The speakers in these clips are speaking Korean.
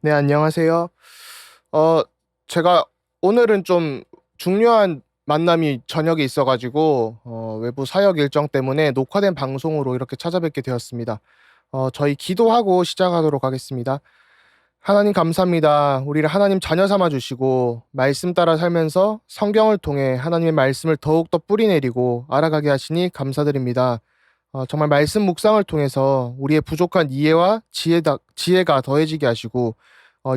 네, 안녕하세요. 어, 제가 오늘은 좀 중요한 만남이 저녁에 있어가지고, 외부 사역 일정 때문에 녹화된 방송으로 이렇게 찾아뵙게 되었습니다. 저희 기도하고 시작하도록 하겠습니다. 하나님 감사합니다. 우리를 하나님 자녀 삼아 주시고, 말씀 따라 살면서 성경을 통해 하나님의 말씀을 더욱더 뿌리내리고 알아가게 하시니 감사드립니다. 정말 말씀 묵상을 통해서 우리의 부족한 이해와 지혜가 더해지게 하시고,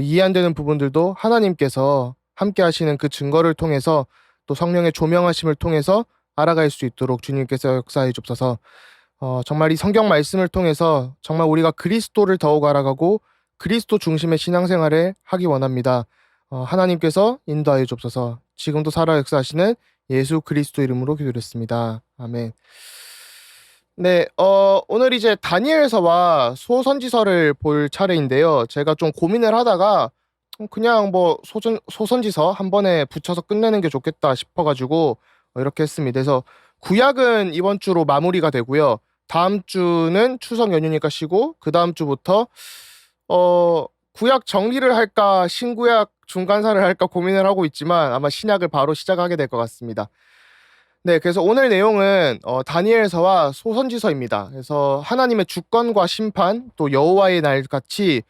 이해 안 되는 부분들도 하나님께서 함께 하시는 그 증거를 통해서 또 성령의 조명하심을 통해서 알아갈 수 있도록 주님께서 역사해 주옵소서. 정말 이 성경 말씀을 통해서 정말 우리가 그리스도를 더욱 알아가고 그리스도 중심의 신앙생활을 하기 원합니다. 하나님께서 인도하여 주옵소서. 지금도 살아 역사하시는 예수 그리스도 이름으로 기도드렸습니다. 아멘. 네, 오늘 이제 다니엘서와 소선지서를 볼 차례인데요. 제가 좀 고민을 하다가 그냥 뭐 소선지서 한 번에 붙여서 끝내는 게 좋겠다 싶어가지고 이렇게 했습니다. 그래서 구약은 이번 주로 마무리가 되고요. 다음 주는 추석 연휴니까 쉬고 그 다음 주부터 구약 정리를 할까 신구약 중간사를 할까 고민을 하고 있지만 아마 신약을 바로 시작하게 될 것 같습니다. 네, 그래서 오늘 내용은 다니엘서와 소선지서입니다. 그래서 하나님의 주권과 심판, 또 여호와의 날 같이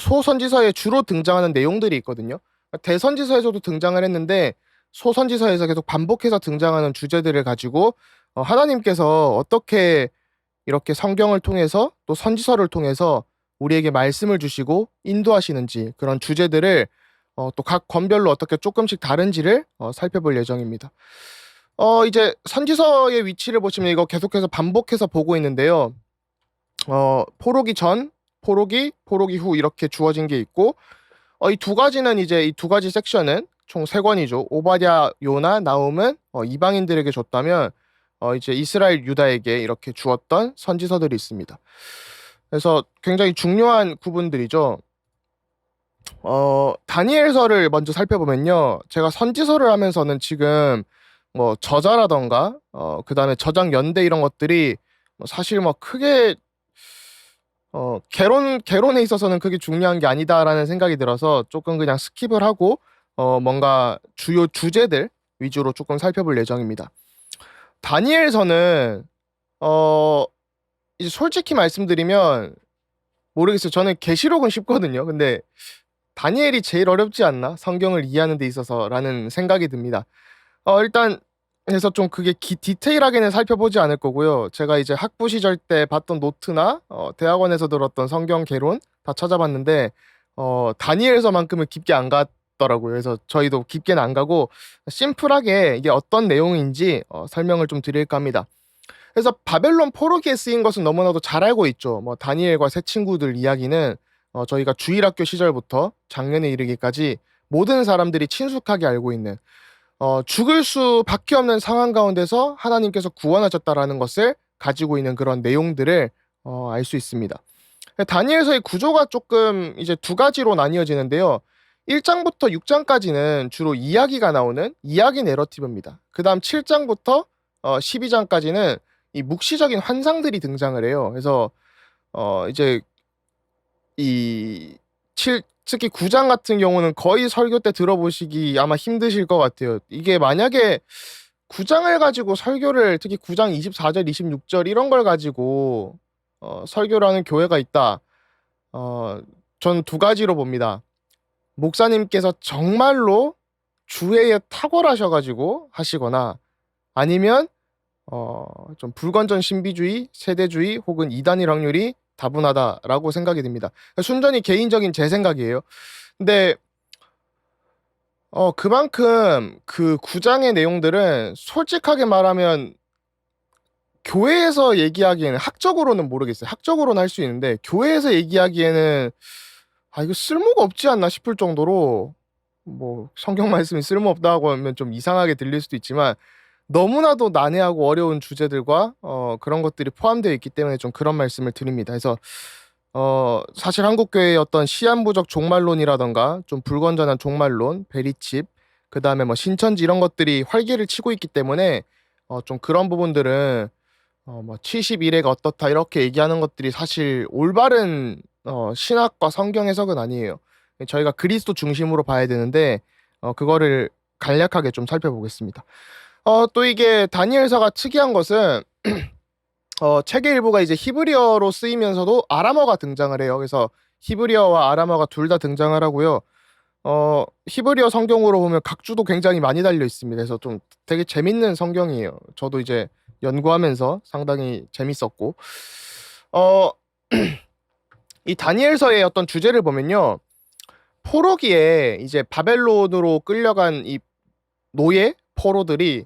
소선지서에 주로 등장하는 내용들이 있거든요. 대선지서에서도 등장을 했는데 소선지서에서 계속 반복해서 등장하는 주제들을 가지고 하나님께서 어떻게 이렇게 성경을 통해서 또 선지서를 통해서 우리에게 말씀을 주시고 인도하시는지 그런 주제들을 또 각 권별로 어떻게 조금씩 다른지를 살펴볼 예정입니다. 이제 선지서의 위치를 보시면 이거 계속해서 반복해서 보고 있는데요. 포로기 전, 포로기 후 이렇게 주어진 게 있고, 이 두 가지는 이제 이 두 가지 섹션은 총 세 권이죠. 오바댜, 요나, 나훔은 이방인들에게 줬다면, 이제 이스라엘 유다에게 이렇게 주었던 선지서들이 있습니다. 그래서 굉장히 중요한 구분들이죠. 다니엘서를 먼저 살펴보면요. 제가 선지서를 하면서는 지금 뭐 저자라던가 그다음에 저장 연대 이런 것들이 뭐 사실 뭐 크게 개론에 있어서는 그게 중요한 게 아니다라는 생각이 들어서 조금 그냥 스킵을 하고 뭔가 주요 주제들 위주로 조금 살펴볼 예정입니다. 다니엘서는 어 이제 솔직히 말씀드리면 모르겠어요. 저는 계시록은 쉽거든요. 근데 다니엘이 제일 어렵지 않나? 성경을 이해하는 데 있어서라는 생각이 듭니다. 일단 그래서 좀 그게 디테일하게는 살펴보지 않을 거고요. 제가 이제 학부 시절 때 봤던 노트나 대학원에서 들었던 성경 개론 다 찾아봤는데 다니엘서만큼은 깊게 안 갔더라고요. 그래서 저희도 깊게는 안 가고 심플하게 이게 어떤 내용인지 설명을 좀 드릴까 합니다. 그래서 바벨론 포로기에 쓰인 것은 너무나도 잘 알고 있죠. 뭐 다니엘과 새 친구들 이야기는 저희가 주일학교 시절부터 작년에 이르기까지 모든 사람들이 친숙하게 알고 있는 죽을 수밖에 없는 상황 가운데서 하나님께서 구원하셨다라는 것을 가지고 있는 그런 내용들을 알 수 있습니다. 다니엘서의 구조가 조금 이제 두 가지로 나뉘어지는데요. 1장부터 6장까지는 주로 이야기가 나오는 이야기 내러티브입니다. 그 다음 7장부터 12장까지는 이 묵시적인 환상들이 등장을 해요. 그래서 이제 이 특히 9장 같은 경우는 거의 설교 때 들어보시기 아마 힘드실 것 같아요. 이게 만약에 9장을 가지고 설교를 특히 9장 24절, 26절 이런 걸 가지고 설교를 하는 교회가 있다. 전 두 가지로 봅니다. 목사님께서 정말로 주회에 탁월하셔가지고 하시거나 아니면 좀 불건전 신비주의, 세대주의 혹은 이단일 확률이 다분하다라고 생각이 듭니다. 순전히 개인적인 제 생각이에요. 근데 그만큼 그 구장의 내용들은 솔직하게 말하면 교회에서 얘기하기에는 학적으로는 모르겠어요. 학적으로는 할 수 있는데 교회에서 얘기하기에는 이거 쓸모가 없지 않나 싶을 정도로 뭐 성경 말씀이 쓸모없다고 하면 좀 이상하게 들릴 수도 있지만 너무나도 난해하고 어려운 주제들과 그런 것들이 포함되어 있기 때문에 좀 그런 말씀을 드립니다. 그래서 사실 한국 교회의 어떤 시한부적 종말론이라던가 좀 불건전한 종말론, 베리칩, 그 다음에 뭐 신천지 이런 것들이 활개를 치고 있기 때문에 좀 그런 부분들은 뭐 71회가 어떻다 이렇게 얘기하는 것들이 사실 올바른 신학과 성경 해석은 아니에요. 저희가 그리스도 중심으로 봐야 되는데 그거를 간략하게 좀 살펴보겠습니다. 또 이게 다니엘서가 특이한 것은 책의 일부가 이제 히브리어로 쓰이면서도 아람어가 등장을 해요. 그래서 히브리어와 아람어가 둘 다 등장을 하고요. 히브리어 성경으로 보면 각주도 굉장히 많이 달려 있습니다. 그래서 좀 되게 재밌는 성경이에요. 저도 이제 연구하면서 상당히 재밌었고, 어, 이 다니엘서의 어떤 주제를 보면요. 포로기에 이제 바벨론으로 끌려간 이 노예 포로들이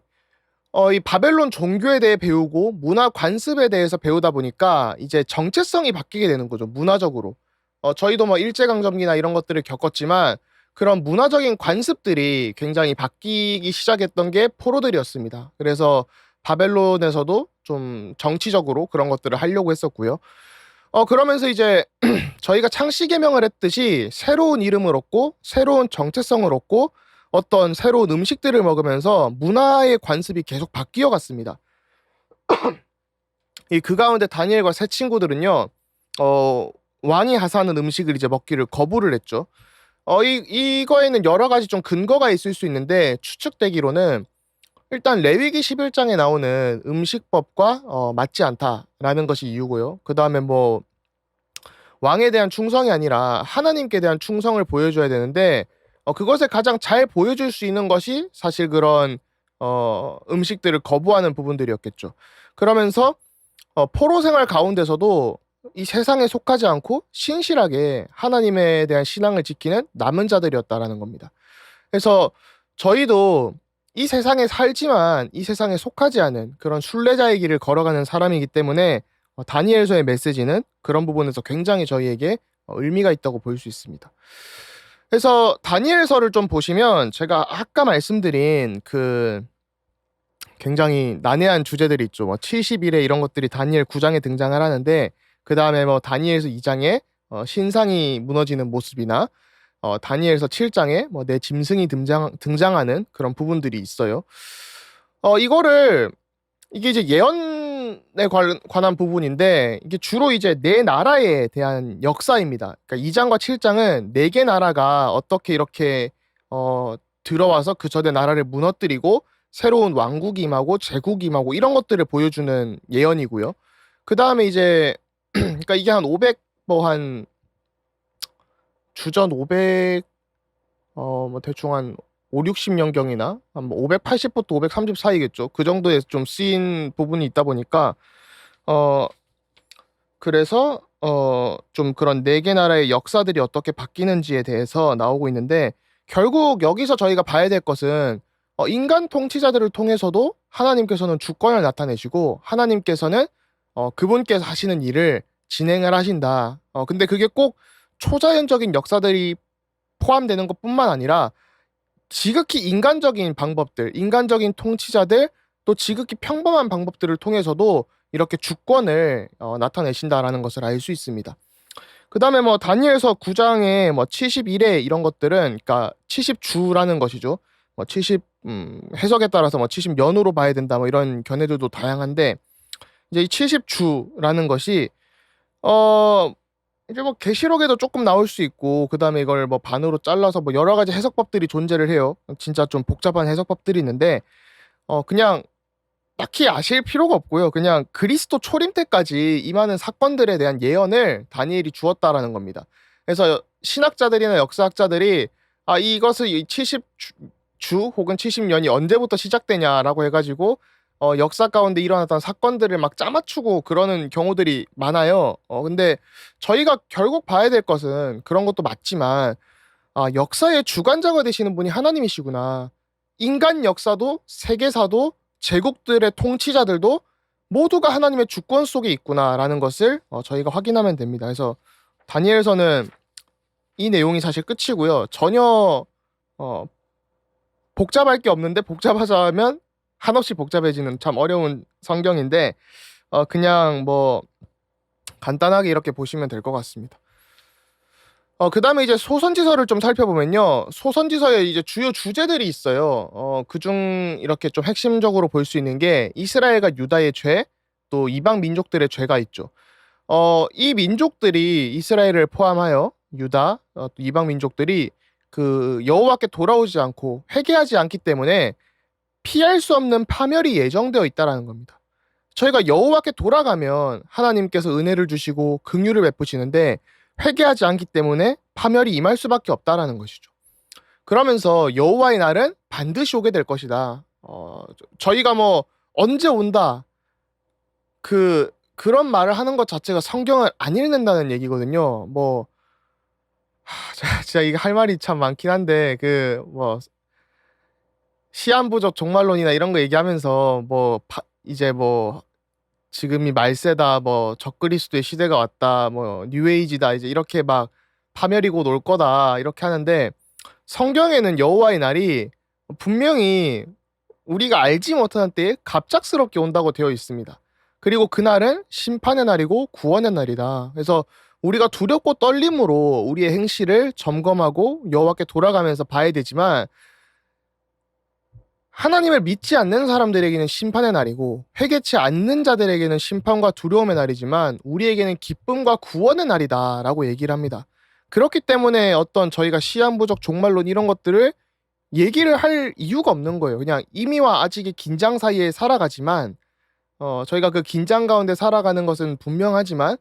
이 바벨론 종교에 대해 배우고 문화 관습에 대해서 배우다 보니까 이제 정체성이 바뀌게 되는 거죠. 문화적으로. 저희도 뭐 일제강점기나 이런 것들을 겪었지만 그런 문화적인 관습들이 굉장히 바뀌기 시작했던 게 포로들이었습니다. 그래서 바벨론에서도 좀 정치적으로 그런 것들을 하려고 했었고요. 그러면서 이제 저희가 창씨개명을 했듯이 새로운 이름을 얻고 새로운 정체성을 얻고 어떤 새로운 음식들을 먹으면서 문화의 관습이 계속 바뀌어 갔습니다. 그 가운데 다니엘과 세 친구들은요, 왕이 하사하는 음식을 이제 먹기를 거부를 했죠. 이거에는 여러 가지 좀 근거가 있을 수 있는데 추측되기로는 일단 레위기 11장에 나오는 음식법과 맞지 않다라는 것이 이유고요. 그 다음에 뭐 왕에 대한 충성이 아니라 하나님께 대한 충성을 보여줘야 되는데 그것을 가장 잘 보여줄 수 있는 것이 사실 그런 음식들을 거부하는 부분들이었겠죠. 그러면서 포로 생활 가운데서도 이 세상에 속하지 않고 신실하게 하나님에 대한 신앙을 지키는 남은 자들이었다라는 겁니다. 그래서 저희도 이 세상에 살지만 이 세상에 속하지 않은 그런 순례자의 길을 걸어가는 사람이기 때문에 다니엘서의 메시지는 그런 부분에서 굉장히 저희에게 의미가 있다고 볼 수 있습니다. 그래서 다니엘서를 좀 보시면 제가 아까 말씀드린 그 굉장히 난해한 주제들이 있죠. 뭐 70일에 이런 것들이 다니엘 9장에 등장을 하는데 그 다음에 뭐 다니엘서 2장에 신상이 무너지는 모습이나 다니엘서 7장에 뭐 내 짐승이 등장하는 그런 부분들이 있어요. 이거를 이게 이제 예언에 관한 부분인데 이게 주로 이제 네 나라에 대한 역사입니다. 그러니까 2장과 7장은 네 개 나라가 어떻게 이렇게 들어와서 그 전에 나라를 무너뜨리고 새로운 왕국이 임하고 제국이 임하고 이런 것들을 보여주는 예언이고요. 그 다음에 이제 그러니까 이게 한 500 뭐 한 주전 500 뭐 대충 한 5, 60년경이나 한 580부터 530 사이겠죠. 그 정도에 좀 쓰인 부분이 있다 보니까 그래서 좀 그런 네 개 나라의 역사들이 어떻게 바뀌는지에 대해서 나오고 있는데 결국 여기서 저희가 봐야 될 것은 인간 통치자들을 통해서도 하나님께서는 주권을 나타내시고 하나님께서는 그분께서 하시는 일을 진행을 하신다. 근데 그게 꼭 초자연적인 역사들이 포함되는 것뿐만 아니라 지극히 인간적인 방법들, 인간적인 통치자들, 또 지극히 평범한 방법들을 통해서도 이렇게 주권을 나타내신다라는 것을 알 수 있습니다. 그 다음에 뭐 다니엘서 9장에 뭐 71회 이런 것들은 그러니까 70주라는 것이죠. 뭐 70 해석에 따라서 뭐 70년으로 봐야 된다 뭐 이런 견해들도 다양한데 이제 이 70주라는 것이 이제 뭐 계시록에도 조금 나올 수 있고 그다음에 이걸 뭐 반으로 잘라서 뭐 여러 가지 해석법들이 존재를 해요. 진짜 좀 복잡한 해석법들이 있는데 그냥 딱히 아실 필요가 없고요. 그냥 그리스도 초림 때까지 임하는 사건들에 대한 예언을 다니엘이 주었다라는 겁니다. 그래서 신학자들이나 역사학자들이 이것을 이 70주 혹은 70년이 언제부터 시작되냐라고 해가지고 역사 가운데 일어났던 사건들을 막 짜맞추고 그러는 경우들이 많아요. 근데 저희가 결국 봐야 될 것은 그런 것도 맞지만 역사의 주관자가 되시는 분이 하나님이시구나. 인간 역사도 세계사도 제국들의 통치자들도 모두가 하나님의 주권 속에 있구나라는 것을 저희가 확인하면 됩니다. 그래서 다니엘서는 이 내용이 사실 끝이고요. 전혀 복잡할 게 없는데 복잡하자면 한없이 복잡해지는 참 어려운 성경인데 그냥 뭐 간단하게 이렇게 보시면 될 것 같습니다. 그 다음에 이제 소선지서를 좀 살펴보면요. 소선지서에 이제 주요 주제들이 있어요. 그중 이렇게 좀 핵심적으로 볼 수 있는 게 이스라엘과 유다의 죄, 또 이방 민족들의 죄가 있죠. 이 민족들이 이스라엘을 포함하여 유다, 또 이방 민족들이 그 여호와께 돌아오지 않고 회개하지 않기 때문에 피할 수 없는 파멸이 예정되어 있다라는 겁니다. 저희가 여호와께 돌아가면 하나님께서 은혜를 주시고 긍휼을 베푸시는데 회개하지 않기 때문에 파멸이 임할 수밖에 없다라는 것이죠. 그러면서 여호와의 날은 반드시 오게 될 것이다. 저희가 뭐 언제 온다 그런 말을 하는 것 자체가 성경을 안 읽는다는 얘기거든요. 뭐 진짜 이게 할 말이 참 많긴 한데 그 뭐 시한부적 종말론이나 이런 거 얘기하면서 뭐 이제 뭐 지금이 말세다, 뭐 적그리스도의 시대가 왔다, 뭐 뉴에이지다, 이제 이렇게 막 파멸이 곧 올 거다 이렇게 하는데 성경에는 여호와의 날이 분명히 우리가 알지 못하는 때에 갑작스럽게 온다고 되어 있습니다. 그리고 그날은 심판의 날이고 구원의 날이다. 그래서 우리가 두렵고 떨림으로 우리의 행실을 점검하고 여호와께 돌아가면서 봐야 되지만 하나님을 믿지 않는 사람들에게는 심판의 날이고 회개치 않는 자들에게는 심판과 두려움의 날이지만 우리에게는 기쁨과 구원의 날이다라고 얘기를 합니다. 그렇기 때문에 어떤 저희가 시한부적 종말론 이런 것들을 얘기를 할 이유가 없는 거예요. 그냥 이미와 아직의 긴장 사이에 살아가지만 저희가 그 긴장 가운데 살아가는 것은 분명하지만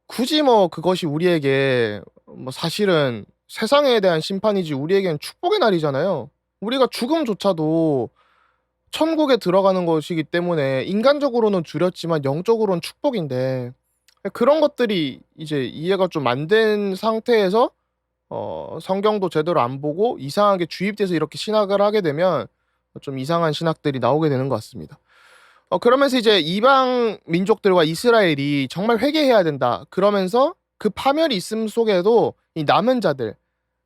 굳이 뭐 그것이 우리에게 뭐 사실은 세상에 대한 심판이지 우리에게는 축복의 날이잖아요. 우리가 죽음조차도 천국에 들어가는 것이기 때문에 인간적으로는 두렵지만 영적으로는 축복인데 그런 것들이 이제 이해가 좀 안 된 상태에서 성경도 제대로 안 보고 이상하게 주입돼서 이렇게 신학을 하게 되면 좀 이상한 신학들이 나오게 되는 것 같습니다. 그러면서 이제 이방 민족들과 이스라엘이 정말 회개해야 된다. 그러면서 그 파멸이 있음 속에도 이 남은 자들,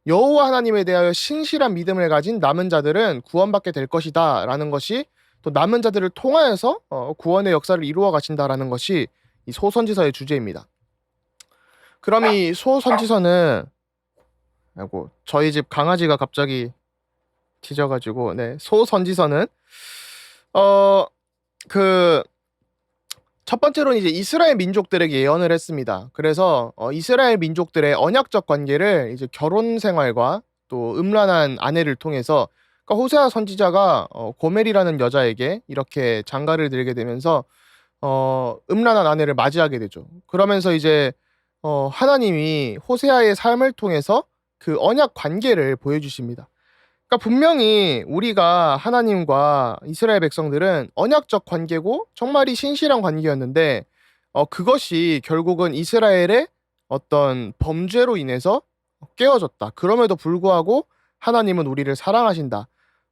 여호와 하나님에 대하여 신실한 믿음을 가진 남은 자들은 구원받게 될 것이다라는 것이 또 남은 자들을 통하여서 구원의 역사를 이루어 가신다라는 것이 이 소선지서의 주제입니다. 그럼 이 소선지서는 아이고 저희 집 강아지가 갑자기 짖어가지고 네 소선지서는 그 첫 번째로는 이제 이스라엘 민족들에게 예언을 했습니다. 그래서 이스라엘 민족들의 언약적 관계를 이제 결혼 생활과 또 음란한 아내를 통해서 그러니까 호세아 선지자가 고멜이라는 여자에게 이렇게 장가를 들게 되면서 음란한 아내를 맞이하게 되죠. 그러면서 이제 하나님이 호세아의 삶을 통해서 그 언약 관계를 보여주십니다. 그러니까 분명히 우리가 하나님과 이스라엘 백성들은 언약적 관계고 정말이 신실한 관계였는데 그것이 결국은 이스라엘의 어떤 범죄로 인해서 깨어졌다. 그럼에도 불구하고 하나님은 우리를 사랑하신다.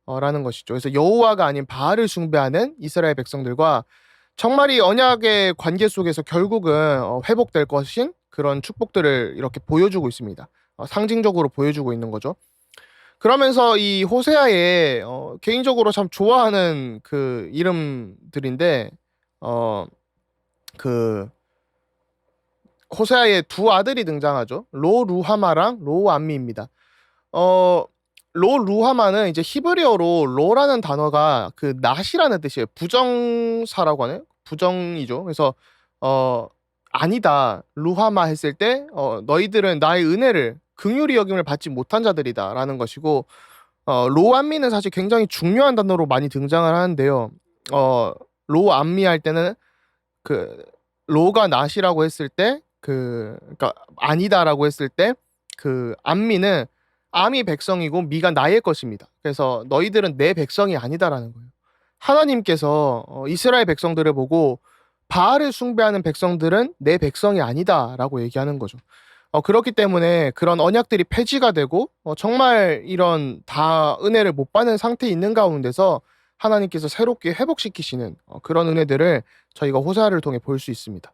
라는 것이죠. 그래서 여호와가 아닌 바알을 숭배하는 이스라엘 백성들과 정말이 언약의 관계 속에서 결국은 회복될 것인 그런 축복들을 이렇게 보여주고 있습니다. 상징적으로 보여주고 있는 거죠. 그러면서 이 호세아의 개인적으로 참 좋아하는 그 이름들인데 그 호세아의 두 아들이 등장하죠. 로루하마랑 로암미입니다. 로루하마는 이제 히브리어로 로라는 단어가 그 낫이라는 뜻이에요. 부정사라고 하네요. 부정이죠. 그래서 아니다. 루하마 했을 때 너희들은 나의 은혜를 긍휼히 여김을 받지 못한 자들이다라는 것이고 로암미는 사실 굉장히 중요한 단어로 많이 등장을 하는데요. 로암미 할 때는 그 로가 낫이라고 했을 때 그러니까 아니다라고 했을 때 그 암미는 암이 백성이고 미가 나의 것입니다. 그래서 너희들은 내 백성이 아니다라는 거예요. 하나님께서 이스라엘 백성들을 보고 바알을 숭배하는 백성들은 내 백성이 아니다라고 얘기하는 거죠. 그렇기 때문에 그런 언약들이 폐지가 되고 정말 이런 다 은혜를 못 받는 상태에 있는 가운데서 하나님께서 새롭게 회복시키시는 그런 은혜들을 저희가 호세아를 통해 볼 수 있습니다.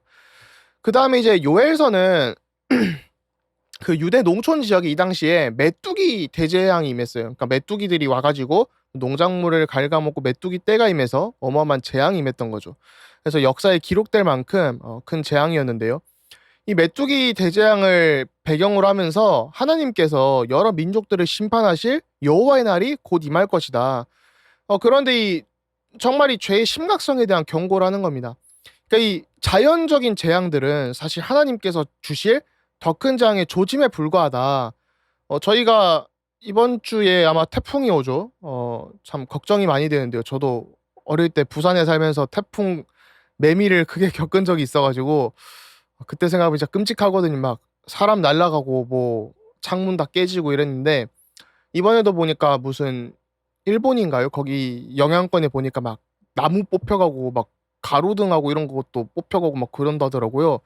그 다음에 이제 요엘서는 그 유대 농촌 지역에 이 당시에 메뚜기 대재앙이 임했어요. 그러니까 메뚜기들이 와가지고 농작물을 갉아먹고 메뚜기 떼가 임해서 어마어마한 재앙이 임했던 거죠. 그래서 역사에 기록될 만큼 큰 재앙이었는데요. 이 메뚜기 대재앙을 배경으로 하면서 하나님께서 여러 민족들을 심판하실 여호와의 날이 곧 임할 것이다. 그런데 정말 이 죄의 심각성에 대한 경고를 하는 겁니다. 그러니까 이 자연적인 재앙들은 사실 하나님께서 주실 더 큰 재앙의 조짐에 불과하다. 저희가 이번 주에 아마 태풍이 오죠. 참 걱정이 많이 되는데요. 저도 어릴 때 부산에 살면서 태풍 매미를 크게 겪은 적이 있어 가지고 그때 생각하면 진짜 끔찍하거든요. 막 사람 날아가고 뭐 창문 다 깨지고 이랬는데 이번에도 보니까 무슨 일본인가요? 거기 영향권에 보니까 막 나무 뽑혀가고 막 가로등하고 이런 것도 뽑혀가고 막 그런다더라고요.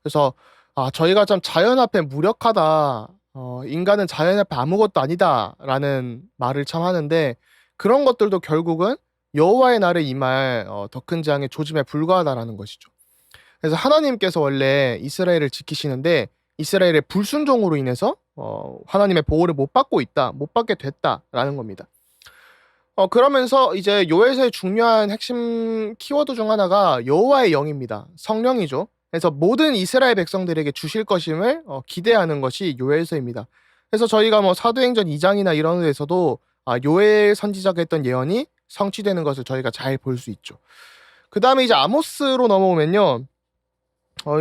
그래서 저희가 참 자연 앞에 무력하다. 인간은 자연 앞에 아무것도 아니다라는 말을 참 하는데 그런 것들도 결국은 여호와의 날에 임할 더 큰 재앙의 조짐에 불과하다라는 것이죠. 그래서 하나님께서 원래 이스라엘을 지키시는데 이스라엘의 불순종으로 인해서 하나님의 보호를 못 받고 있다, 못 받게 됐다라는 겁니다. 그러면서 이제 요엘서의 중요한 핵심 키워드 중 하나가 여호와의 영입니다. 성령이죠. 그래서 모든 이스라엘 백성들에게 주실 것임을 기대하는 것이 요엘서입니다. 그래서 저희가 뭐 사도행전 2장이나 이런 데서도 요엘 선지자가 했던 예언이 성취되는 것을 저희가 잘 볼 수 있죠. 그 다음에 이제 아모스로 넘어오면요.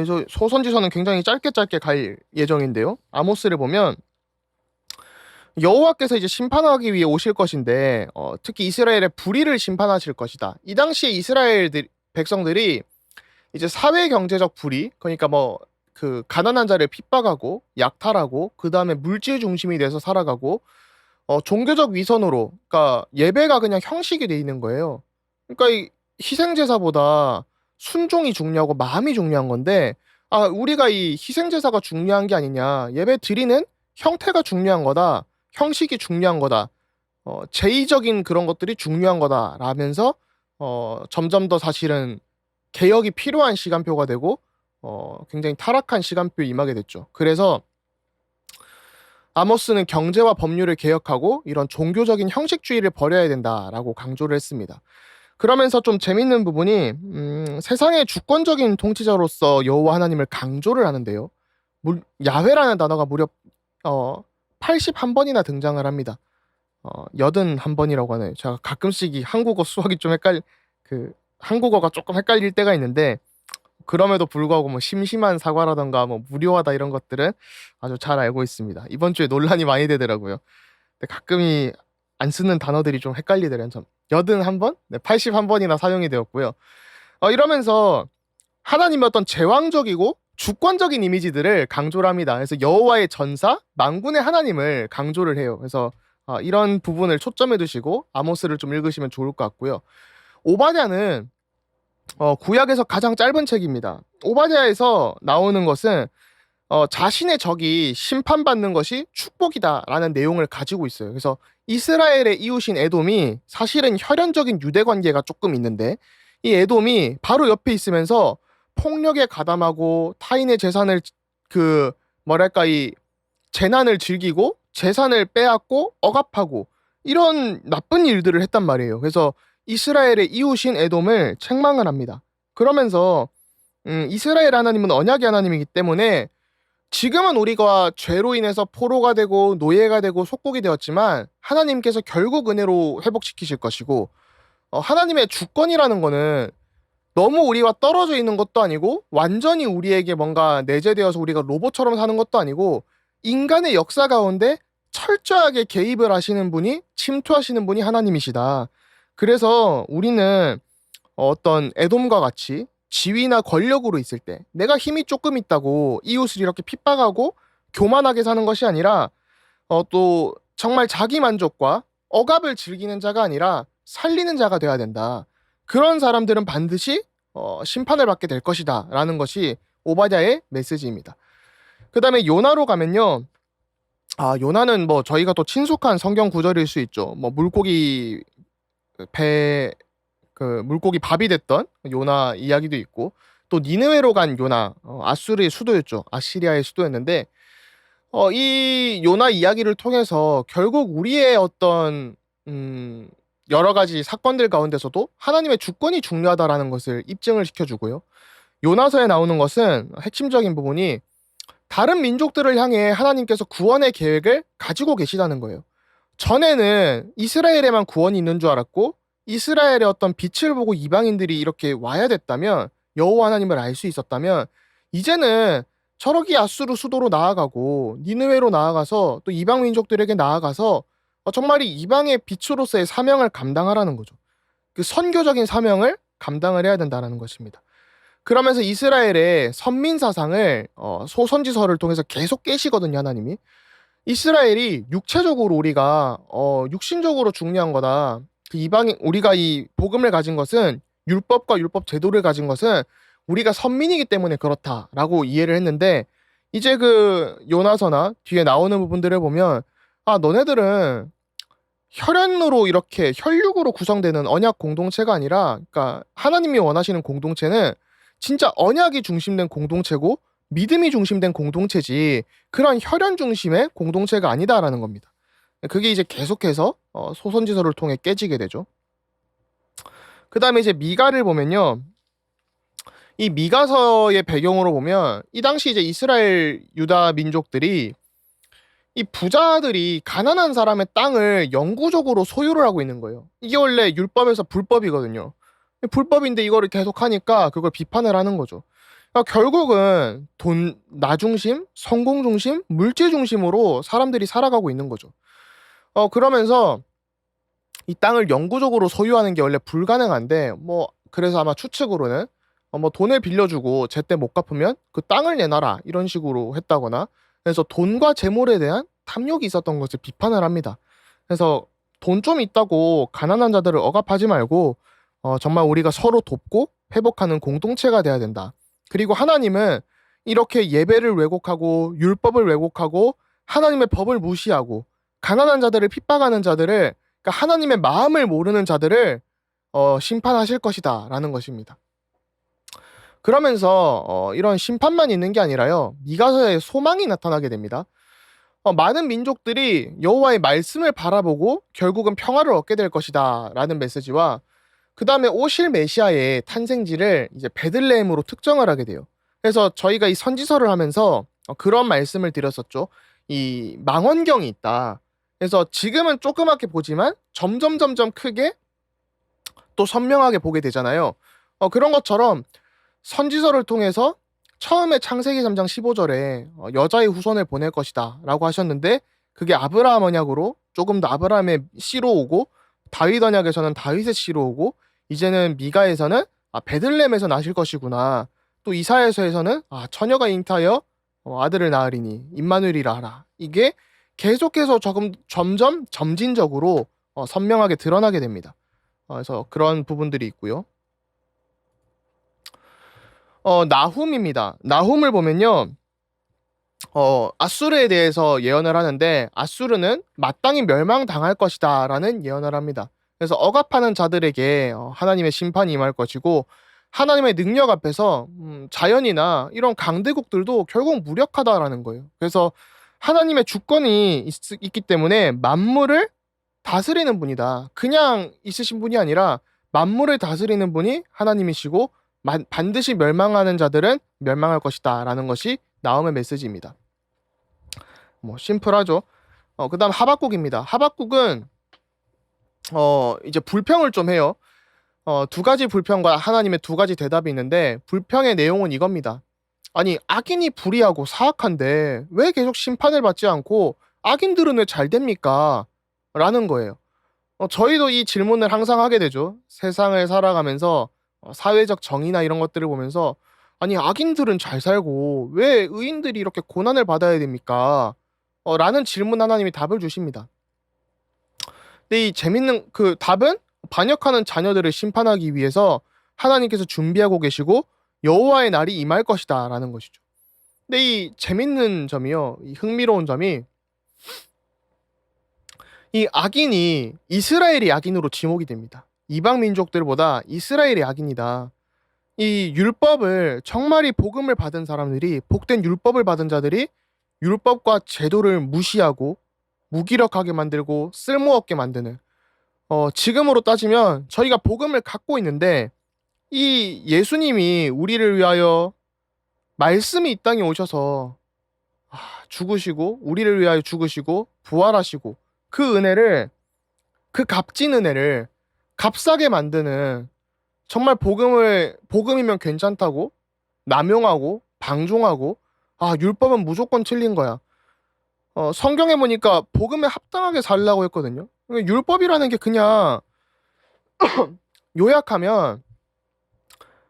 이제 소선지서는 굉장히 짧게 갈 예정인데요. 아모스를 보면 여호와께서 이제 심판하기 위해 오실 것인데 특히 이스라엘의 불의를 심판하실 것이다. 이 당시에 이스라엘 백성들이 이제 사회 경제적 불의, 그러니까 뭐 그 가난한 자를 핍박하고 약탈하고 그 다음에 물질 중심이 돼서 살아가고 종교적 위선으로, 그러니까 예배가 그냥 형식이 돼 있는 거예요. 그러니까 이 희생 제사보다 순종이 중요하고 마음이 중요한 건데 우리가 이 희생 제사가 중요한 게 아니냐, 예배 드리는 형태가 중요한 거다, 형식이 중요한 거다, 제의적인 그런 것들이 중요한 거다라면서 점점 더 사실은 개혁이 필요한 시간표가 되고 굉장히 타락한 시간표에 임하게 됐죠. 그래서 아모스는 경제와 법률을 개혁하고 이런 종교적인 형식주의를 버려야 된다라고 강조를 했습니다. 그러면서 좀 재밌는 부분이 세상의 주권적인 통치자로서 여호와 하나님을 강조를 하는데요. 야훼라는 단어가 무려 81번이나 등장을 합니다. 81번이라고 하네요. 제가 가끔씩 이 한국어 수학이 좀 한국어가 조금 헷갈릴 때가 있는데 그럼에도 불구하고 뭐 심심한 사과라던가 뭐 무료하다 이런 것들은 아주 잘 알고 있습니다. 이번 주에 논란이 많이 되더라고요. 근데 가끔이 안 쓰는 단어들이 좀 헷갈리더라고요. 좀 81번? 네, 81번이나 사용이 되었고요. 이러면서 하나님의 어떤 제왕적이고 주권적인 이미지들을 강조를 합니다. 그래서 여호와의 전사, 만군의 하나님을 강조를 해요. 그래서 이런 부분을 초점에 두시고 아모스를 좀 읽으시면 좋을 것 같고요. 오바댜는 구약에서 가장 짧은 책입니다. 오바댜에서 나오는 것은 자신의 적이 심판받는 것이 축복이다라는 내용을 가지고 있어요. 그래서 이스라엘의 이웃인 에돔이 사실은 혈연적인 유대 관계가 조금 있는데 이 에돔이 바로 옆에 있으면서 폭력에 가담하고 타인의 재산을 이 재난을 즐기고 재산을 빼앗고 억압하고 이런 나쁜 일들을 했단 말이에요. 그래서 이스라엘의 이웃인 에돔을 책망을 합니다. 그러면서 이스라엘 하나님은 언약의 하나님이기 때문에 지금은 우리가 죄로 인해서 포로가 되고 노예가 되고 속국이 되었지만 하나님께서 결국 은혜로 회복시키실 것이고 하나님의 주권이라는 거는 너무 우리와 떨어져 있는 것도 아니고 완전히 우리에게 뭔가 내재되어서 우리가 로봇처럼 사는 것도 아니고 인간의 역사 가운데 철저하게 개입을 하시는 분이, 침투하시는 분이 하나님이시다. 그래서 우리는 어떤 에돔과 같이 지위나 권력으로 있을 때 내가 힘이 조금 있다고 이웃을 이렇게 핍박하고 교만하게 사는 것이 아니라 또 정말 자기 만족과 억압을 즐기는 자가 아니라 살리는 자가 돼야 된다. 그런 사람들은 반드시 심판을 받게 될 것이다 라는 것이 오바댜의 메시지입니다. 그 다음에 요나로 가면요. 요나는 뭐 저희가 또 친숙한 성경 구절일 수 있죠. 뭐 물고기 물고기 밥이 됐던 요나 이야기도 있고 또 니느웨로 간 요나, 아수르의 수도였죠. 아시리아의 수도였는데 이 요나 이야기를 통해서 결국 우리의 어떤 여러 가지 사건들 가운데서도 하나님의 주권이 중요하다라는 것을 입증을 시켜주고요. 요나서에 나오는 것은 핵심적인 부분이 다른 민족들을 향해 하나님께서 구원의 계획을 가지고 계시다는 거예요. 전에는 이스라엘에만 구원이 있는 줄 알았고 이스라엘의 어떤 빛을 보고 이방인들이 이렇게 와야 됐다면, 여호와 하나님을 알 수 있었다면 이제는 저렇게 아수르 수도로 나아가고 니느웨로 나아가서 또 이방 민족들에게 나아가서 정말 이 이방의 빛으로서의 사명을 감당하라는 거죠. 그 선교적인 사명을 감당을 해야 된다라는 것입니다. 그러면서 이스라엘의 선민 사상을 소선지서를 통해서 계속 깨시거든요, 하나님이. 이스라엘이 육체적으로 우리가 육신적으로 중요한 거다. 그 이방인 우리가 이 복음을 가진 것은 율법과 율법 제도를 가진 것은 우리가 선민이기 때문에 그렇다라고 이해를 했는데 이제 그 요나서나 뒤에 나오는 부분들을 보면 아 너네들은 혈연으로 이렇게 혈육으로 구성되는 언약 공동체가 아니라 그러니까 하나님이 원하시는 공동체는 진짜 언약이 중심된 공동체고 믿음이 중심된 공동체지 그런 혈연 중심의 공동체가 아니다라는 겁니다. 그게 이제 계속해서 소선지서를 통해 깨지게 되죠. 그 다음에 이제 미가를 보면요. 이 미가서의 배경으로 보면 이 당시 이제 이스라엘 유다 민족들이 이 부자들이 가난한 사람의 땅을 영구적으로 소유를 하고 있는 거예요. 이게 원래 율법에서 불법이거든요. 불법인데 이거를 계속 하니까 그걸 비판을 하는 거죠. 그러니까 결국은 돈, 나 중심, 성공 중심, 물질 중심으로 사람들이 살아가고 있는 거죠. 그러면서 이 땅을 영구적으로 소유하는 게 원래 불가능한데, 뭐, 그래서 아마 추측으로는, 뭐 돈을 빌려주고 제때 못 갚으면 그 땅을 내놔라. 이런 식으로 했다거나, 그래서 돈과 재물에 대한 탐욕이 있었던 것을 비판을 합니다. 그래서 돈 좀 있다고 가난한 자들을 억압하지 말고, 정말 우리가 서로 돕고 회복하는 공동체가 돼야 된다. 그리고 하나님은 이렇게 예배를 왜곡하고 율법을 왜곡하고 하나님의 법을 무시하고 가난한 자들을 핍박하는 자들을 그러니까 하나님의 마음을 모르는 자들을 심판하실 것이다라는 것입니다. 그러면서 이런 심판만 있는 게 아니라요. 미가서에 소망이 나타나게 됩니다. 많은 민족들이 여호와의 말씀을 바라보고 결국은 평화를 얻게 될 것이다라는 메시지와 그 다음에 오실 메시아의 탄생지를 이제 베들레헴으로 특정을 하게 돼요. 그래서 저희가 이 선지서를 하면서 그런 말씀을 드렸었죠. 이 망원경이 있다. 그래서 지금은 조그맣게 보지만 점점 크게 또 선명하게 보게 되잖아요. 그런 것처럼 선지서를 통해서 처음에 창세기 3장 15절에 여자의 후손을 보낼 것이다 라고 하셨는데 그게 아브라함 언약으로 조금 더 아브라함의 씨로 오고 다윗 언약에서는 다윗의 씨로 오고 이제는 미가에서는 베들레헴에서 나실 것이구나. 또 이사야서에서는 처녀가 잉타하여 아들을 낳으리니 임마누엘이라 하라. 이게 계속해서 점점 점진적으로 선명하게 드러나게 됩니다. 그래서 그런 부분들이 있고요. 나훔입니다. 나훔을 보면요. 아수르에 대해서 예언을 하는데 아수르는 마땅히 멸망당할 것이다라는 예언을 합니다. 그래서 억압하는 자들에게 하나님의 심판이 임할 것이고 하나님의 능력 앞에서 자연이나 이런 강대국들도 결국 무력하다라는 거예요. 그래서 하나님의 주권이 있기 때문에 만물을 다스리는 분이다. 그냥 있으신 분이 아니라 만물을 다스리는 분이 하나님이시고 반드시 멸망하는 자들은 멸망할 것이다라는 것이 나움의 메시지입니다. 뭐 심플하죠. 그다음 하박국입니다. 하박국은 이제 불평을 좀 해요. 두 가지 불평과 하나님의 두 가지 대답이 있는데 불평의 내용은 이겁니다. 아니 악인이 불의하고 사악한데 왜 계속 심판을 받지 않고 악인들은 왜 잘 됩니까? 라는 거예요. 저희도 이 질문을 항상 하게 되죠. 세상을 살아가면서 사회적 정의나 이런 것들을 보면서 아니 악인들은 잘 살고 왜 의인들이 이렇게 고난을 받아야 됩니까? 라는 질문 하나님이 답을 주십니다. 근데 이 재밌는 그 답은 반역하는 자녀들을 심판하기 위해서 하나님께서 준비하고 계시고 여호와의 날이 임할 것이다라는 것이죠. 근데 이 재밌는 점이요. 이 흥미로운 점이 이 악인이 이스라엘이 악인으로 지목이 됩니다. 이방 민족들보다 이스라엘이 악인이다. 이 율법을 정말이 복음을 받은 사람들이 복된 율법을 받은 자들이 율법과 제도를 무시하고 무기력하게 만들고 쓸모없게 만드는 지금으로 따지면 저희가 복음을 갖고 있는데 이 예수님이 우리를 위하여 말씀이 이 땅에 오셔서 죽으시고 우리를 위하여 죽으시고 부활하시고 그 은혜를 그 값진 은혜를 값싸게 만드는 정말 복음이면 괜찮다고 남용하고 방종하고 율법은 무조건 틀린 거야. 성경에 보니까 복음에 합당하게 살라고 했거든요. 그러니까 율법이라는 게 그냥 요약하면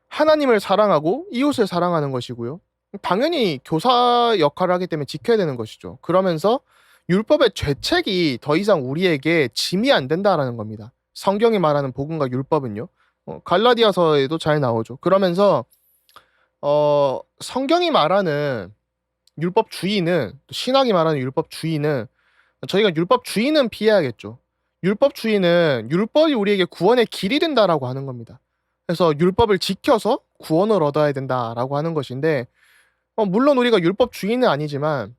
하나님을 사랑하고 이웃을 사랑하는 것이고요. 당연히 교사 역할을 하기 때문에 지켜야 되는 것이죠. 그러면서 율법의 죄책이 더 이상 우리에게 짐이 안 된다라는 겁니다. 성경이 말하는 복음과 율법은요. 갈라디아서에도 잘 나오죠. 그러면서 성경이 말하는 율법주의는, 신학이 말하는 율법주의는, 저희가 율법주의는 피해야겠죠. 율법주의는 율법이 우리에게 구원의 길이 된다라고 하는 겁니다. 그래서 율법을 지켜서 구원을 얻어야 된다라고 하는 것인데, 물론 우리가 율법주의는 아니지만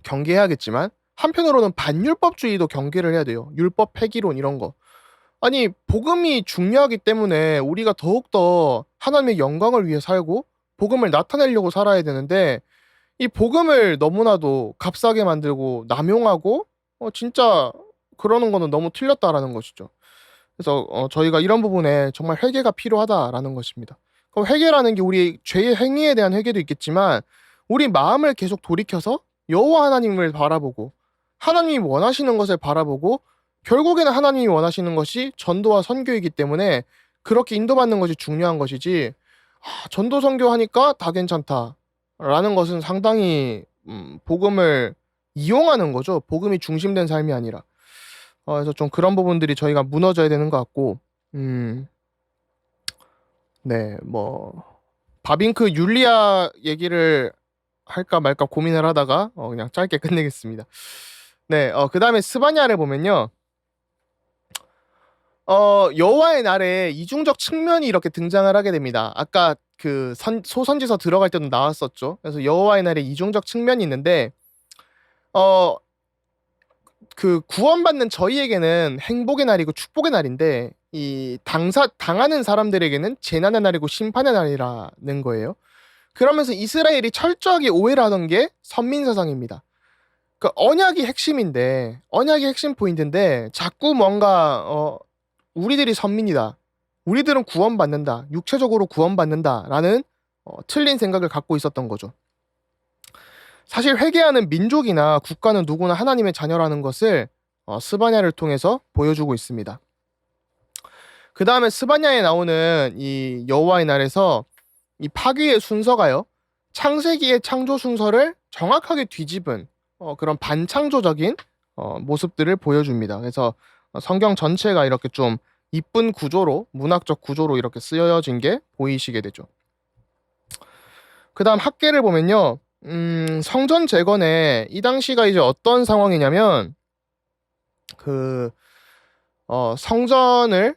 경계해야겠지만, 한편으로는 반율법주의도 경계를 해야 돼요. 율법 폐기론 이런 거. 아니, 복음이 중요하기 때문에 우리가 더욱더 하나님의 영광을 위해 살고 복음을 나타내려고 살아야 되는데, 이 복음을 너무나도 값싸게 만들고 남용하고 진짜 그러는 거는 너무 틀렸다라는 것이죠. 그래서 저희가 이런 부분에 정말 회개가 필요하다라는 것입니다. 그럼 회개라는 게 우리 죄의 행위에 대한 회개도 있겠지만, 우리 마음을 계속 돌이켜서 여호와 하나님을 바라보고 하나님이 원하시는 것을 바라보고, 결국에는 하나님이 원하시는 것이 전도와 선교이기 때문에 그렇게 인도받는 것이 중요한 것이지, 전도 선교하니까 다 괜찮다라는 것은 상당히 복음을 이용하는 거죠. 복음이 중심된 삶이 아니라. 그래서 좀 그런 부분들이 저희가 무너져야 되는 것 같고, 네, 뭐 바빙크 율리아 얘기를 할까 말까 고민을 하다가 그냥 짧게 끝내겠습니다. 네, 그다음에 스바냐를 보면요. 여호와의 날에 이중적 측면이 이렇게 등장을 하게 됩니다. 아까 그 소선지서 들어갈 때도 나왔었죠. 그래서 여호와의 날에 이중적 측면이 있는데, 어, 그 구원받는 저희에게는 행복의 날이고 축복의 날인데, 이 당하는 사람들에게는 재난의 날이고 심판의 날이라는 거예요. 그러면서 이스라엘이 철저하게 오해를 하던 게 선민사상입니다. 그 언약이 핵심인데, 언약이 핵심 포인트인데 자꾸 뭔가 우리들이 선민이다, 우리들은 구원받는다, 육체적으로 구원받는다라는 틀린 생각을 갖고 있었던 거죠. 사실 회개하는 민족이나 국가는 누구나 하나님의 자녀라는 것을 스바냐를 통해서 보여주고 있습니다. 그 다음에 스바냐에 나오는 이 여호와의 날에서 이 파괴의 순서가요, 창세기의 창조 순서를 정확하게 뒤집은 그런 반창조적인 모습들을 보여줍니다. 그래서 성경 전체가 이렇게 좀 이쁜 구조로, 문학적 구조로 이렇게 쓰여진 게 보이시게 되죠. 그 다음 학계를 보면요, 성전 재건에 이 당시가 이제 어떤 상황이냐면, 그 성전을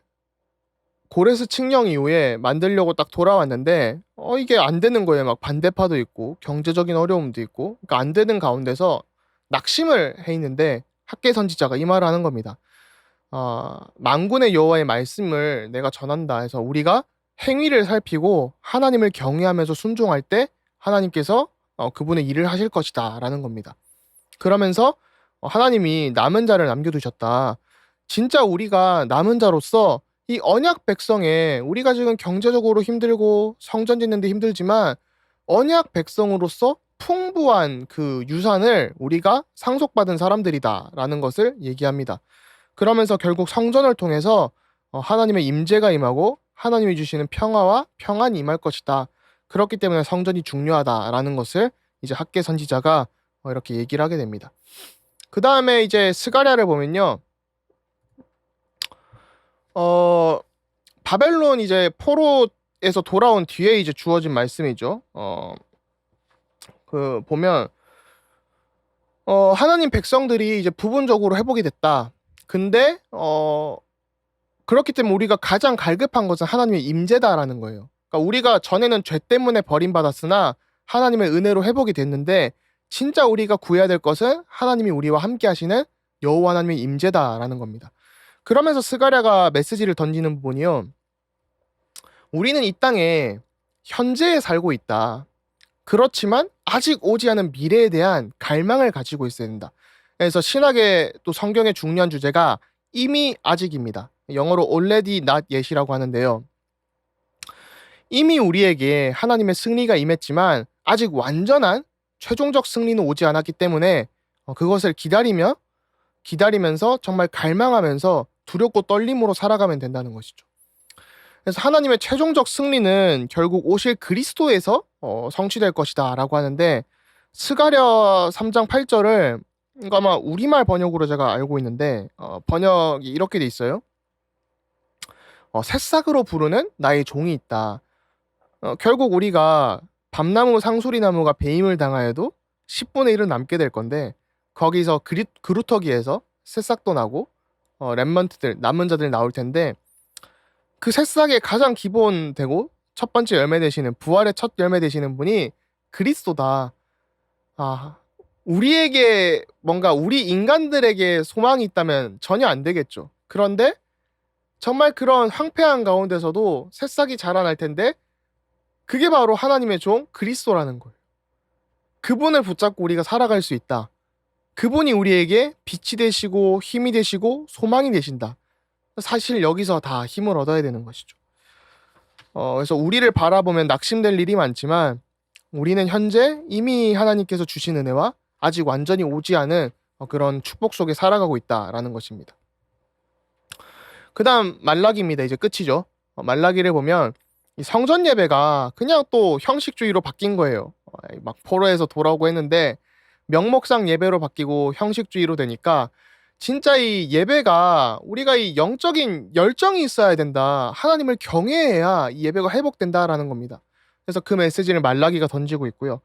고레스 칙령 이후에 만들려고 딱 돌아왔는데 이게 안 되는 거예요. 막 반대파도 있고 경제적인 어려움도 있고, 그러니까 안 되는 가운데서 낙심을 해 있는데 학계 선지자가 이 말을 하는 겁니다. 만군의 여호와의 말씀을 내가 전한다 해서 우리가 행위를 살피고 하나님을 경외하면서 순종할 때 하나님께서 그분의 일을 하실 것이다 라는 겁니다. 그러면서 하나님이 남은 자를 남겨두셨다. 진짜 우리가 남은 자로서 이 언약 백성에, 우리가 지금 경제적으로 힘들고 성전 짓는데 힘들지만 언약 백성으로서 풍부한 그 유산을 우리가 상속받은 사람들이다라는 것을 얘기합니다. 그러면서 결국 성전을 통해서 하나님의 임재가 임하고 하나님이 주시는 평화와 평안이 임할 것이다. 그렇기 때문에 성전이 중요하다라는 것을 이제 학계 선지자가 이렇게 얘기를 하게 됩니다. 그 다음에 이제 스가랴를 보면요, 바벨론 이제 포로에서 돌아온 뒤에 이제 주어진 말씀이죠. 그 보면 하나님 백성들이 이제 부분적으로 회복이 됐다. 근데 그렇기 때문에 우리가 가장 갈급한 것은 하나님의 임재다라는 거예요. 그러니까 우리가 전에는 죄 때문에 버림받았으나 하나님의 은혜로 회복이 됐는데, 진짜 우리가 구해야 될 것은 하나님이 우리와 함께 하시는 여호와 하나님의 임재다라는 겁니다. 그러면서 스가랴가 메시지를 던지는 부분이요, 우리는 이 땅에 현재에 살고 있다. 그렇지만 아직 오지 않은 미래에 대한 갈망을 가지고 있어야 된다. 그래서 신학의 또 성경의 중요한 주제가 이미 아직입니다. 영어로 already not yet이라고 하는데요. 이미 우리에게 하나님의 승리가 임했지만 아직 완전한 최종적 승리는 오지 않았기 때문에 그것을 기다리면서 정말 갈망하면서 두렵고 떨림으로 살아가면 된다는 것이죠. 그래서 하나님의 최종적 승리는 결국 오실 그리스도에서 성취될 것이다라고 하는데, 스가랴 3장 8절을 이거 아마 우리말 번역으로 제가 알고 있는데 번역이 이렇게 돼 있어요. 새싹으로 부르는 나의 종이 있다. 결국 우리가 밤나무 상수리나무가 배임을 당하여도 10분의 1은 남게 될 건데, 거기서 그루터기에서 새싹도 나고 렘먼트들 남은 자들 나올 텐데, 그 새싹의 가장 기본되고 첫 번째 열매 되시는, 부활의 첫 열매 되시는 분이 그리스도다. 아, 우리에게 뭔가 우리 인간들에게 소망이 있다면 전혀 안 되겠죠. 그런데 정말 그런 황폐한 가운데서도 새싹이 자라날 텐데, 그게 바로 하나님의 종 그리스도라는 거예요. 그분을 붙잡고 우리가 살아갈 수 있다. 그분이 우리에게 빛이 되시고 힘이 되시고 소망이 되신다. 사실 여기서 다 힘을 얻어야 되는 것이죠. 그래서 우리를 바라보면 낙심될 일이 많지만, 우리는 현재 이미 하나님께서 주신 은혜와 아직 완전히 오지 않은 그런 축복 속에 살아가고 있다라는 것입니다. 그 다음 말라기입니다. 이제 끝이죠. 말라기를 보면 이 성전 예배가 그냥 또 형식주의로 바뀐 거예요. 막 포로에서 돌아오고 했는데 명목상 예배로 바뀌고 형식주의로 되니까, 진짜 이 예배가 우리가 이 영적인 열정이 있어야 된다. 하나님을 경외해야 이 예배가 회복된다라는 겁니다. 그래서 그 메시지를 말라기가 던지고 있고요.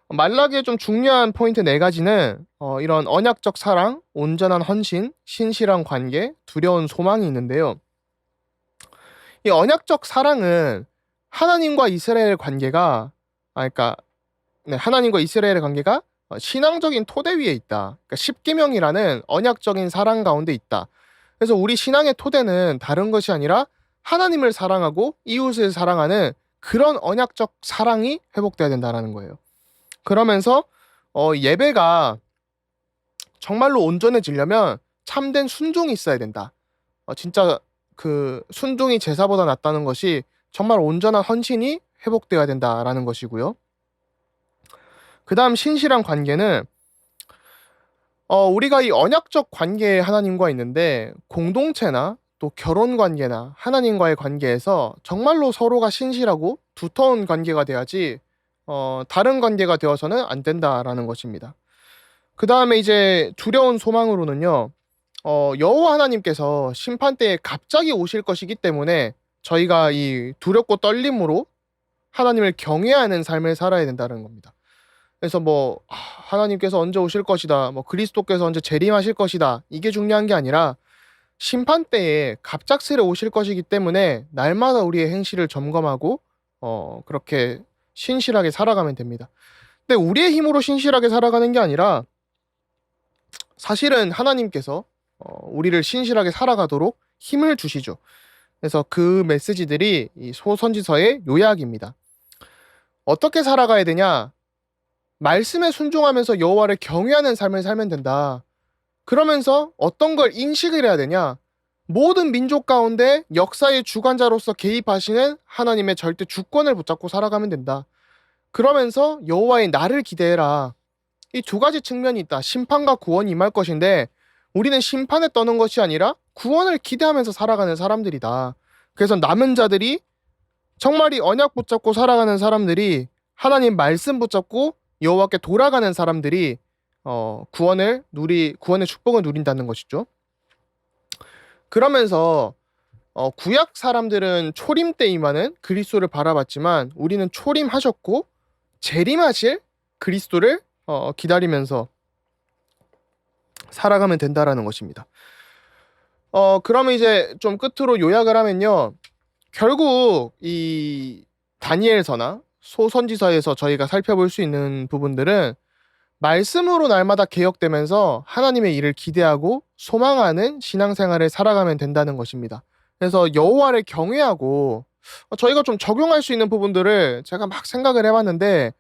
말라기의 좀 중요한 포인트 4가지는 이런 언약적 사랑, 온전한 헌신, 신실한 관계, 두려운 소망이 있는데요. 이 언약적 사랑은 하나님과 이스라엘 관계가, 그러니까 하나님과 이스라엘의 관계가 신앙적인 토대 위에 있다. 그러니까 십계명이라는 언약적인 사랑 가운데 있다. 그래서 우리 신앙의 토대는 다른 것이 아니라 하나님을 사랑하고 이웃을 사랑하는 그런 언약적 사랑이 회복돼야 된다는 거예요. 그러면서 예배가 정말로 온전해지려면 참된 순종이 있어야 된다. 진짜 그 순종이 제사보다 낫다는 것이 정말 온전한 헌신이 회복돼야 된다라는 것이고요. 그 다음 신실한 관계는 우리가 이 언약적 관계에 하나님과 있는데, 공동체나 또 결혼 관계나 하나님과의 관계에서 정말로 서로가 신실하고 두터운 관계가 돼야지 다른 관계가 되어서는 안 된다라는 것입니다. 그 다음에 이제 두려운 소망으로는요, 여호와 하나님께서 심판 때에 갑자기 오실 것이기 때문에 저희가 이 두렵고 떨림으로 하나님을 경외하는 삶을 살아야 된다는 겁니다. 그래서 하나님께서 언제 오실 것이다, 그리스도께서 언제 재림하실 것이다, 이게 중요한 게 아니라 심판 때에 갑작스레 오실 것이기 때문에 날마다 우리의 행실을 점검하고 그렇게 신실하게 살아가면 됩니다. 근데 우리의 힘으로 신실하게 살아가는 게 아니라 사실은 하나님께서 우리를 신실하게 살아가도록 힘을 주시죠. 그래서 그 메시지들이 이 소선지서의 요약입니다. 어떻게 살아가야 되냐? 말씀에 순종하면서 여호와를 경외하는 삶을 살면 된다. 그러면서 어떤 걸 인식을 해야 되냐? 모든 민족 가운데 역사의 주관자로서 개입하시는 하나님의 절대 주권을 붙잡고 살아가면 된다. 그러면서 여호와의 나를 기대해라. 이 2가지 측면이 있다. 심판과 구원이 임할 것인데, 우리는 심판에 떠는 것이 아니라 구원을 기대하면서 살아가는 사람들이다. 그래서 남은 자들이, 정말 이 언약 붙잡고 살아가는 사람들이, 하나님 말씀 붙잡고 여호와께 돌아가는 사람들이 구원의 축복을 누린다는 것이죠. 그러면서 구약 사람들은 초림 때 임하는 그리스도를 바라봤지만, 우리는 초림하셨고 재림하실 그리스도를 기다리면서 살아가면 된다라는 것입니다. 그러면 이제 좀 끝으로 요약을 하면요, 결국 이 다니엘서나 소선지서에서 저희가 살펴볼 수 있는 부분들은 말씀으로 날마다 개혁되면서 하나님의 일을 기대하고 소망하는 신앙생활을 살아가면 된다는 것입니다. 그래서 여호와를 경외하고, 저희가 좀 적용할 수 있는 부분들을 제가 막 생각을 해봤는데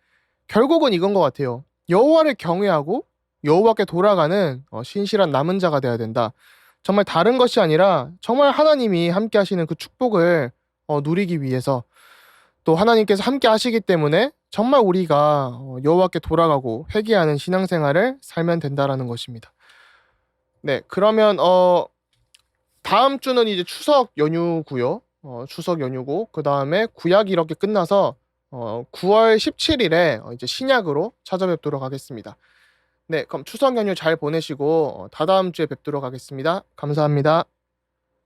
결국은 이건 것 같아요. 여호와를 경외하고 여호와께 돌아가는 신실한 남은 자가 되어야 된다. 정말 다른 것이 아니라 정말 하나님이 함께 하시는 그 축복을 누리기 위해서, 또 하나님께서 함께 하시기 때문에 정말 우리가 여호와께 돌아가고 회개하는 신앙생활을 살면 된다라는 것입니다. 네, 그러면 다음 주는 이제 추석 연휴고요. 추석 연휴고 그다음에 구약이 이렇게 끝나서 9월 17일에 이제 신약으로 찾아뵙도록 하겠습니다. 네, 그럼 추석 연휴 잘 보내시고 다다음 주에 뵙도록 하겠습니다. 감사합니다.